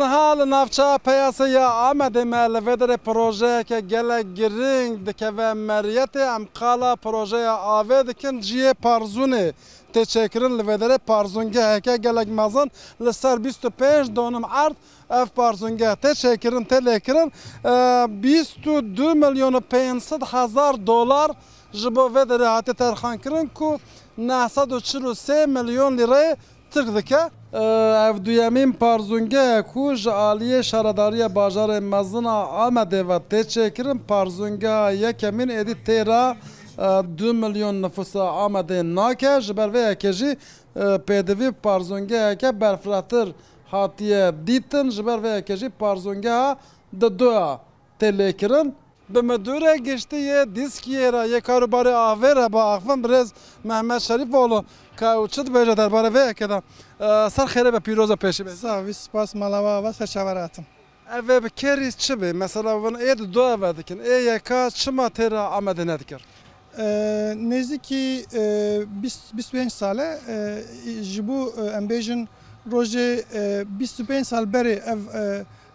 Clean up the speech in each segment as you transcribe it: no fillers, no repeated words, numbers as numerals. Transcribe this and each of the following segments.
نها لنافچه پیاسه یا آمده ملودر پروژه که گله گرینگ دکه مریت امقالا پروژه آوه دکن جیه پارزونه تچکرن لودر پارزونگه که گله مازن لسر 25 دونم عرض اف پارزونگه تچکرن تلکرن 22 میلیون و 500 هزار دلار جبو ودر هاتی ترخان کرن کو 943 میلیون لیره ترک دکه ev duyemîn parzûngehek ku ji aliyê şaredariya bajarê mezin a Amedê ve tê çêkirin parzûngeha yekemîn êdî têra 2 milyon nüfusa Amedê nake ji ber vê yekê jî pêdivî parzûngeheke berfiratir hatiye dîtin ji ber vê yekê jî parzûngeha di duya tê lêkirin. Bi müdûrê giştiyê dîskiyê re yê karûbarê avê re biaxivin birêz Mehmet Şerîfoğlu ka çi dibêje derbare vê yekê de ser xêre be pîroza pêşî be. Savî spas malava ve serçaveratım. Ev bi kerî çi be? Mesela ê di du ev dikin. Ê yeka çima têra Amedê nedikir? Nêzîkî 25 sale ji bo em bêjin rojê 25 sal berê ev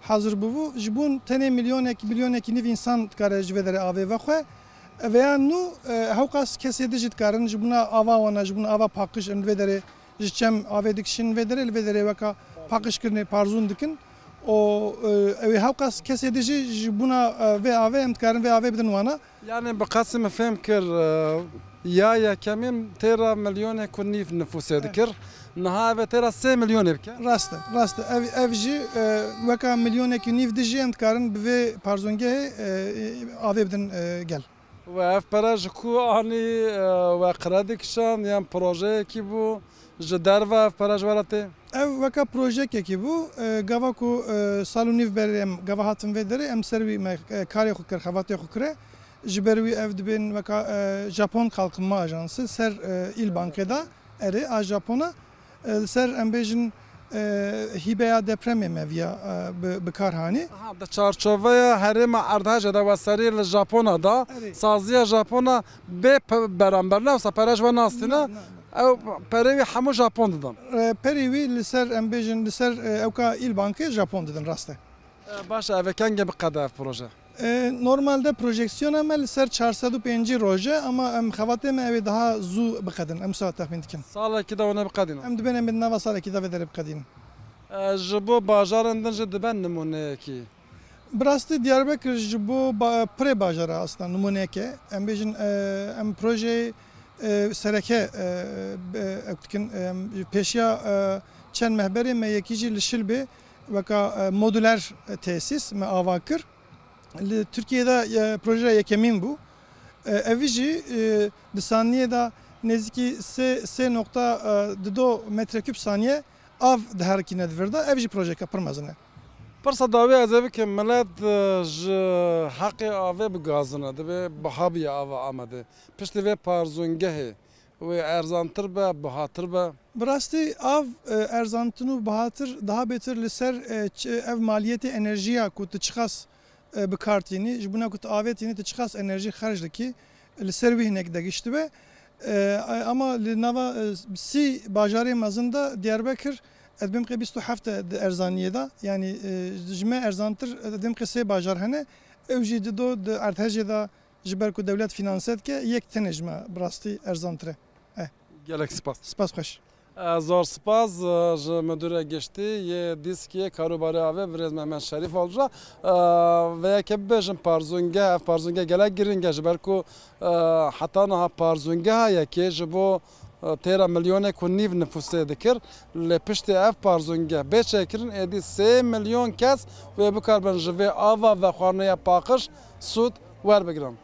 hazır bû ji bo tenê milyonekî nîv însan dikare ji vê derê avê vexwe veya nû hewqas kesê de jî dikarin ji bûna ava wana ji bûna ava paqij em li vê derê ji çem avê dikişin vê derê li vê derê weka paqijkirinê parzûn dikin o ew hewqas kesê de jî ji bûna vê avê em dikarin vê avê bidin wana. Yani bi qasî min fêm kir ya yekemîn têra milyonê ku nîv nüfusê dikir. Niha ev têra 3 milyonê bike. Rast e. Ev jî weka milyonekî nîv de jî em dikarin bi vê parzûngehê avê bidin gel. Ve ev pere ji ku anî we qire dikişan yan projeyekî bû ji derve ev pere ji were tê? Ev weka projekekî bû gava ku sal û nîv berê em gava hatin vê derê em ser wî me karê xwe kir xevatê xwe kire ji ber wî ev dibên weka Japon Kalkınma Ajansı ser İlbankê da erê a Japona ser em bêjin hîbeya depremê meviya bi kar hanî. Di çarçoveya herêma erdhejê de we serî li Japona da saziya Japona bê beramber ne wisa pere ji we nastîne ew perê wî hemû Japon didin. Perê wî li ser em bêjin li ser ewka İlbankê Japon didin rast e. Baş ev kengê biqede ev proje? Normalde projeksiyona me li ser 405 roje ama em xevatê me ew ê daha zû biqedin em sa texmîn dikin. Salekî de hûn ê biqedînin? Em dibên em bi nava salekî de vê derê biqedînin. Ji bo bajarên din jî dibe nimûneyekî? Bi rastî Diyarbekir ji bo pirê bajara aslan nimûneyeke em bêjin em projeyê sereke ew dikin pêşiya çend mehberê me yekî jî li Şilbê weka modüler tesis me ava kir. Li Türkiye'de proje yekemîn bû. Evî jî di saniyê da nêzîkî 3.2 metreküp saniye av diherikîne divir da ev jî projeka pir mezin e. Pirsa dawê ez ê bikim millet ji heqê avê bigazine dibe bihabiya ava Amedê. Piştî vê parzûngehê wê erzantir be bihatir be. Bi rastî av erzantin û bihatir daha bêtir li ser ev maliyetê enerjiya ku tu çixas bi kartînî ji bûna ku tu avê tînî tu çixas enerjî xerc dikî li ser wî hinek de giştibe ama li nava sî bajarê mezin da Diyarbekir ez bim qê 27 di erzaniyê da yani ji me erzantir dim qê sê bajar hene ew jî dido di erdhejê da ji ber ku dewlet finanse dike yek tene ji me bi rastî erzantir e. Gelek spas. Spas xweş. Zor spas ji müdûrê giştî yê dîskiyê karûbarê avê birêz Mehmet Şerîfoğlu re ve yekê bibêjin parzûngeh ev parzûngeh gelek giring e ji ber ku heta niha parzûngeha yekê ji bo têra milyonê ku nîv nüfusê dikir lê piştî ev parzûngeh bê çêkirin êdî 3 milyon kes wê bikarbin ji vê ava ve xwarinaya paqij sûd werbigirin.